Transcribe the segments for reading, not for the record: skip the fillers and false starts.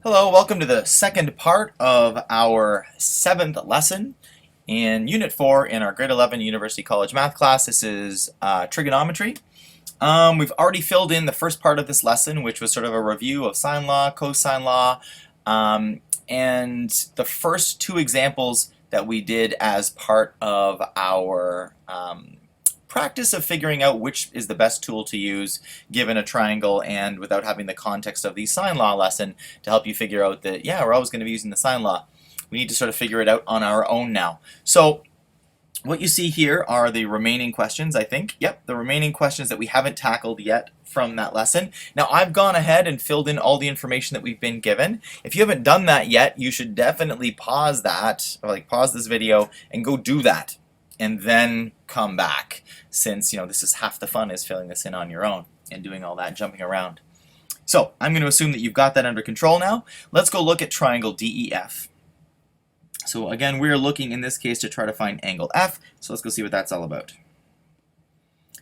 Hello, welcome to the second part of our 7th lesson in Unit 4 in our grade 11 University College math class. This is trigonometry. We've already filled in the first part of this lesson, which was sort of a review of sine law, cosine law, and the first two examples that we did as part of our practice of figuring out which is the best tool to use given a triangle and without having the context of the sine law lesson to help you figure out that, yeah, we're always going to be using the sine law. We need to sort of figure it out on our own now. So what you see here are the remaining questions, I think. Yep, the remaining questions that we haven't tackled yet from that lesson. Now, I've gone ahead and filled in all the information that we've been given. If you haven't done that yet, you should definitely pause that, or pause this video and go do that, and then come back, since this is half the fun, is filling this in on your own and doing all that jumping around. So I'm going to assume that you've got that under control now. Let's go look at triangle DEF. So again, we're looking in this case to try to find angle F, so let's go see what that's all about.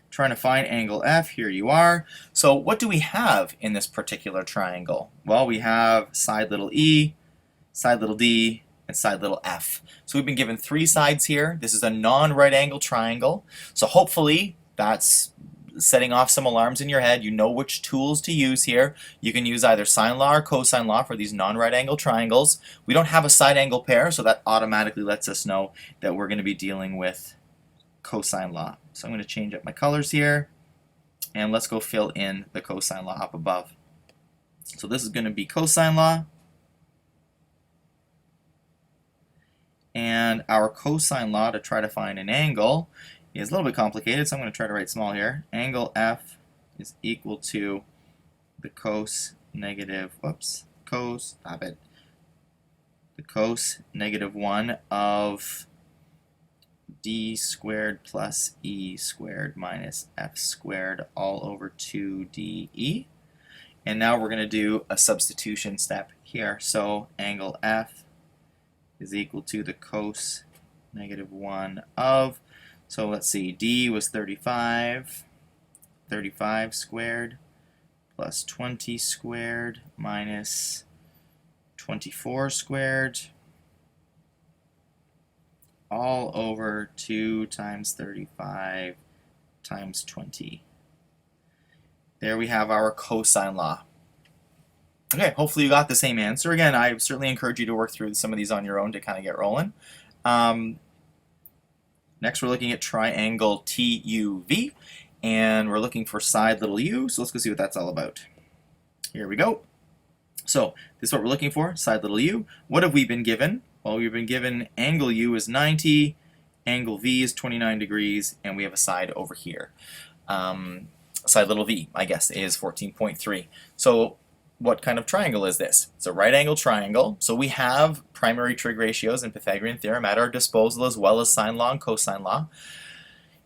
Trying to find angle F, here you are. So what do we have in this particular triangle? Well, we have side little e, side little d, and side little f. So we've been given three sides here. This is a non-right angle triangle. So hopefully that's setting off some alarms in your head. You know which tools to use here. You can use either sine law or cosine law for these non-right angle triangles. We don't have a side angle pair, so that automatically lets us know that we're going to be dealing with cosine law. So I'm going to change up my colors here, and let's go fill in the cosine law up above. So this is going to be cosine law. And our cosine law to try to find an angle is a little bit complicated, so I'm going to try to write small here. Angle F is equal to the cos negative, the cos negative 1 of d squared plus e squared minus f squared all over 2de. And now we're going to do a substitution step here. So angle F is equal to the cos negative 1 of, so let's see, d was 35 squared plus 20 squared minus 24 squared all over 2 times 35 times 20. There we have our cosine law. Okay, hopefully you got the same answer. Again, I certainly encourage you to work through some of these on your own to kind of get rolling. Next, we're looking at triangle TUV, and we're looking for side little u, so let's go see what that's all about. Here we go. So this is what we're looking for, side little u. What have we been given? Well, we've been given angle u is 90, angle v is 29 degrees, and we have a side over here. Side little v, I guess, is 14.3. So what kind of triangle is this? It's a right angle triangle, so we have primary trig ratios and Pythagorean theorem at our disposal, as well as sine law and cosine law.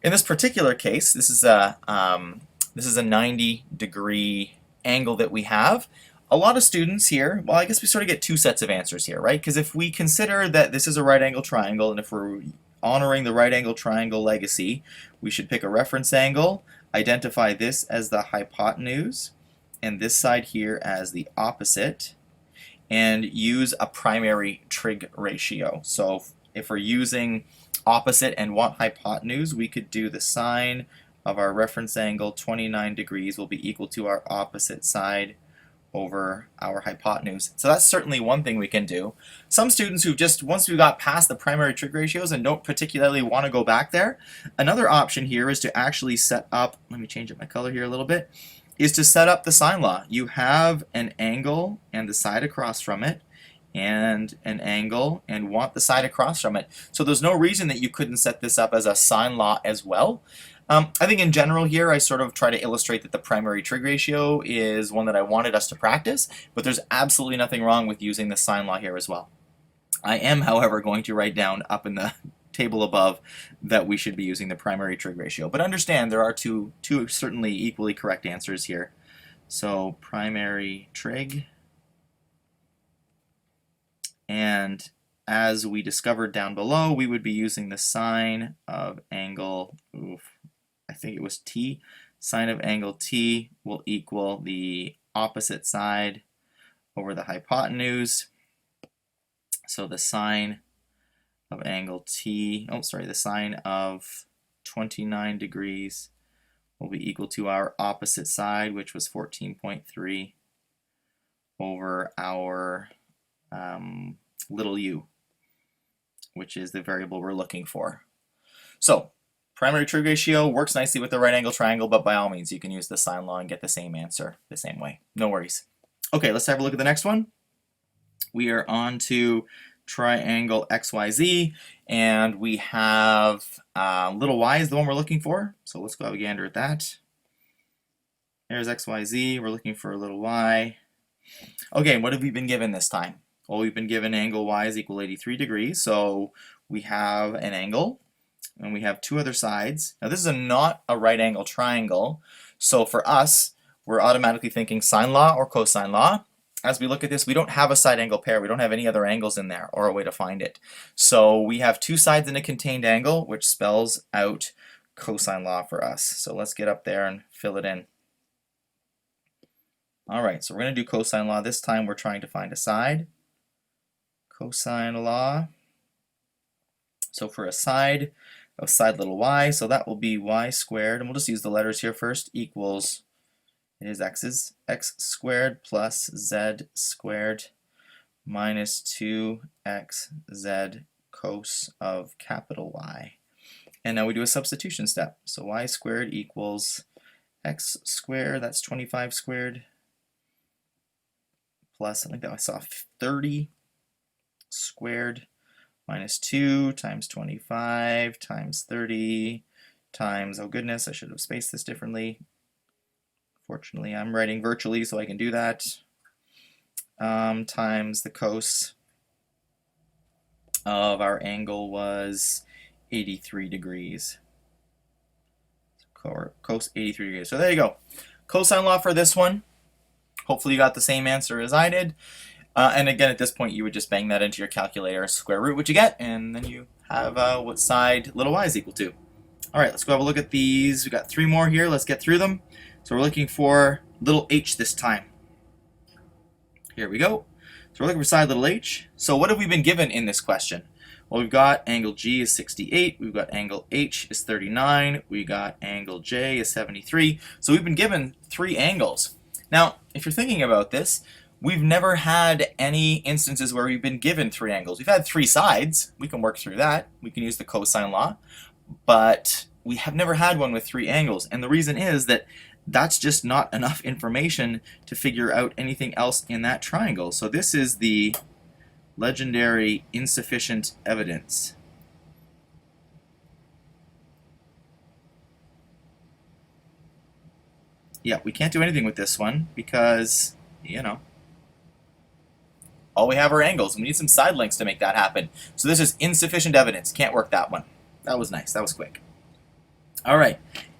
In this particular case, this is a 90-degree angle that we have. A lot of students here, well, I guess we sort of get two sets of answers here, right? Because if we consider that this is a right angle triangle, and if we're honoring the right angle triangle legacy, we should pick a reference angle, identify this as the hypotenuse, and this side here as the opposite, and use a primary trig ratio. So if we're using opposite and want hypotenuse, we could do the sine of our reference angle 29 degrees will be equal to our opposite side over our hypotenuse. So that's certainly one thing we can do. Some students who just, once we got past the primary trig ratios and don't particularly want to go back there, another option here is to actually set up, let me change up my color here a little bit, is to set up the sine law. You have an angle and the side across from it, and an angle and want the side across from it. So there's no reason that you couldn't set this up as a sine law as well. I think in general here I sort of try to illustrate that the primary trig ratio is one that I wanted us to practice, but there's absolutely nothing wrong with using the sine law here as well. I am, however, going to write down up in the table above that we should be using the primary trig ratio. But understand there are two certainly equally correct answers here. So primary trig, and as we discovered down below, we would be using the sine of angle, I think it was t, sine of angle t will equal the opposite side over the hypotenuse. So the sine of angle T, the sine of 29 degrees will be equal to our opposite side, which was 14.3 over our little u, which is the variable we're looking for. So primary trig ratio works nicely with the right angle triangle, but by all means you can use the sine law and get the same answer the same way. No worries. Okay, let's have a look at the next one. We are on to triangle XYZ, and we have little y is the one we're looking for. So let's go have a gander at that. There's XYZ, we're looking for a little y. Okay, what have we been given this time? Well, we've been given angle y is equal 83 degrees, so we have an angle, and we have two other sides. Now this is not a right angle triangle, so for us, we're automatically thinking sine law or cosine law. As we look at this, we don't have a side angle pair. We don't have any other angles in there or a way to find it. So we have two sides in a contained angle, which spells out cosine law for us. So let's get up there and fill it in. All right, so we're going to do cosine law. This time we're trying to find a side. Cosine law. So for a side of side little y, so that will be y squared, and we'll just use the letters here first, equals, it is x squared plus z squared minus 2xz cos of capital Y. And now we do a substitution step. So y squared equals x squared, that's 25 squared, plus, I think that I saw 30 squared minus 2 times 25 times 30 times, oh goodness, I should have spaced this differently. Fortunately, I'm writing virtually, so I can do that. Times the cos of our angle was 83 degrees. Cos 83 degrees. So there you go. Cosine law for this one. Hopefully you got the same answer as I did. And again, at this point, you would just bang that into your calculator, square root what you get, and then you have what side little y is equal to. All right, let's go have a look at these. We've got 3 more here. Let's get through them. So we're looking for little h this time. Here we go. So we're looking for side little h. So what have we been given in this question? Well, we've got angle G is 68. We've got angle H is 39. We got angle J is 73. So we've been given 3 angles. Now, if you're thinking about this, we've never had any instances where we've been given 3 angles. We've had 3 sides. We can work through that. We can use the cosine law. But we have never had one with 3 angles. And the reason is that that's just not enough information to figure out anything else in that triangle. So this is the legendary insufficient evidence. Yeah, we can't do anything with this one because, you know, all we have are angles, and we need some side lengths to make that happen. So this is insufficient evidence. Can't work that one. That was nice. That was quick. All right.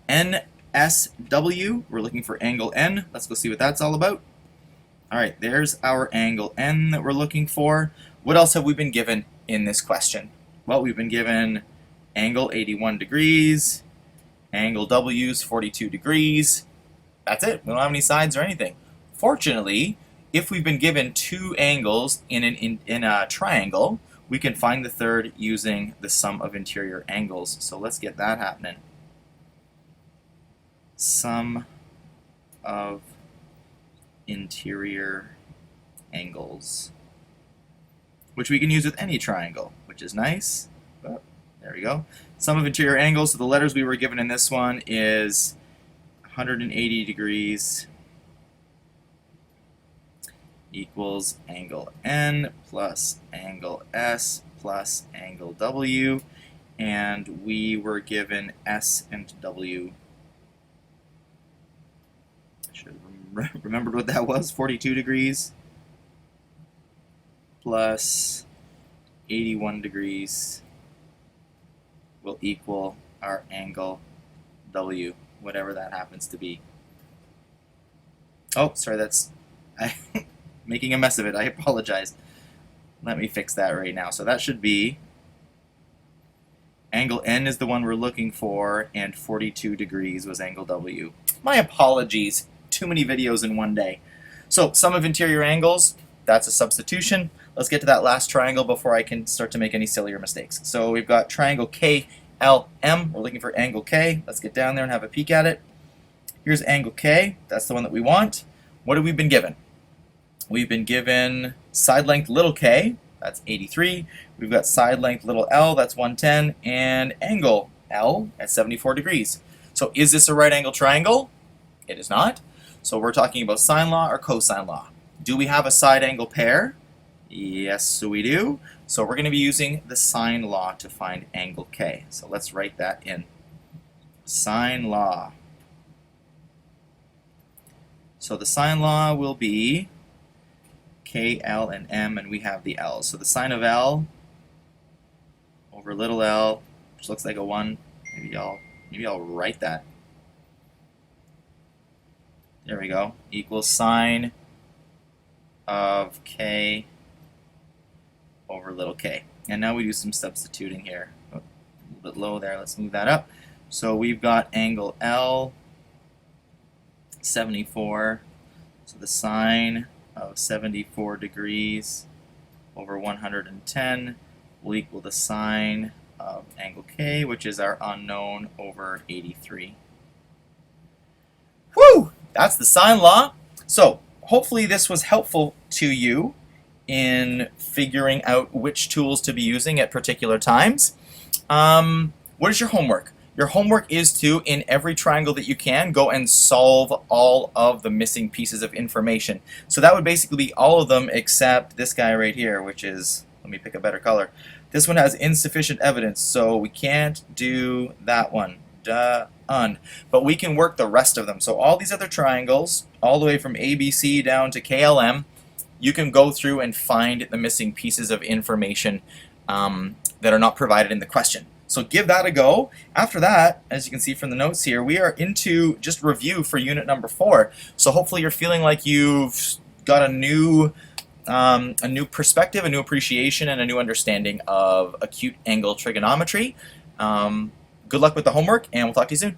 NSW, we're looking for angle N. Let's go see what that's all about. All right, there's our angle N that we're looking for. What else have we been given in this question? Well, we've been given angle 81 degrees, angle W is 42 degrees. That's it. We don't have any sides or anything. Fortunately, if we've been given 2 angles in a triangle, we can find the third using the sum of interior angles. So let's get that happening. Sum of interior angles, which we can use with any triangle, which is nice. Oh, there we go. Sum of interior angles, so the letters we were given in this one is 180 degrees equals angle N plus angle S plus angle W, and we were given S and W. Should have remembered what that was. 42 degrees plus 81 degrees will equal our angle W, whatever that happens to be. Oh, sorry, that's making a mess of it. I apologize. Let me fix that right now. So that should be angle N is the one we're looking for, and 42 degrees was angle W. My apologies. Too many videos in one day. So sum of interior angles, that's a substitution. Let's get to that last triangle before I can start to make any sillier mistakes. So we've got triangle KLM. We're looking for angle K. Let's get down there and have a peek at it. Here's angle K. That's the one that we want. What have we been given? We've been given side length little k, that's 83. We've got side length little l, that's 110, and angle L at 74 degrees. So is this a right angle triangle? It is not. So we're talking about sine law or cosine law. Do we have a side angle pair? Yes, we do. So we're going to be using the sine law to find angle K. So let's write that in. Sine law. So the sine law will be K, L, and M, and we have the L. So the sine of L over little l, which looks like a 1. Maybe I'll write that. There we go. Equals sine of K over little k. And now we do some substituting here. Oh, a little bit low there. Let's move that up. So we've got angle L, 74. So the sine of 74 degrees over 110 will equal the sine of angle K, which is our unknown, over 83. Whew! That's the sine law. So hopefully this was helpful to you in figuring out which tools to be using at particular times. What is your homework? Your homework is to, in every triangle that you can, go and solve all of the missing pieces of information. So that would basically be all of them except this guy right here, which is, let me pick a better color. This one has insufficient evidence, so we can't do that one. Done. But we can work the rest of them. So all these other triangles, all the way from ABC down to KLM, you can go through and find the missing pieces of information that are not provided in the question. So give that a go. After that, as you can see from the notes here, we are into just review for unit number 4. So hopefully you're feeling like you've got a new perspective, a new appreciation, and a new understanding of acute angle trigonometry. Good luck with the homework, and we'll talk to you soon.